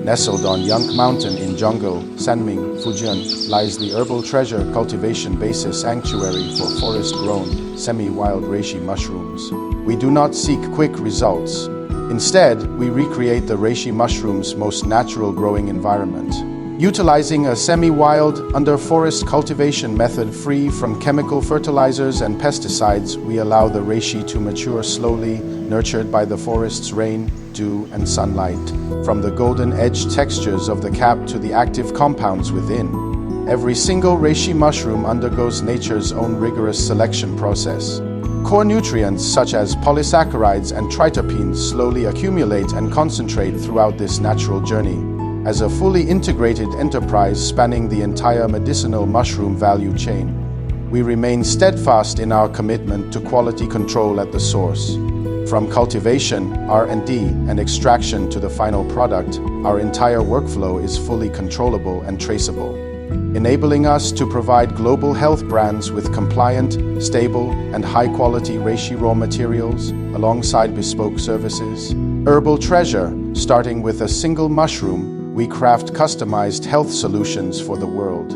Nestled on Yunk Mountain in Jungle, Sanming, Fujian, lies the Herbal Treasure cultivation basis sanctuary for forest-grown, semi-wild reishi mushrooms. We do not seek quick results. Instead, we recreate the reishi mushroom's most natural growing environment. Utilizing a semi-wild, under-forest cultivation method free from chemical fertilizers and pesticides, we allow the reishi to mature slowly, nurtured by the forest's rain, dew, and sunlight. From the golden-edged textures of the cap to the active compounds within, every single reishi mushroom undergoes nature's own rigorous selection process. Core nutrients such as polysaccharides and triterpenes slowly accumulate and concentrate throughout this natural journey. As a fully integrated enterprise spanning the entire medicinal mushroom value chain, we remain steadfast in our commitment to quality control at the source. From cultivation, R&D, and extraction to the final product, our entire workflow is fully controllable and traceable, enabling us to provide global health brands with compliant, stable, and high-quality reishi raw materials alongside bespoke services. Herbal Treasure, starting with a single mushroom, we craft customized health solutions for the world.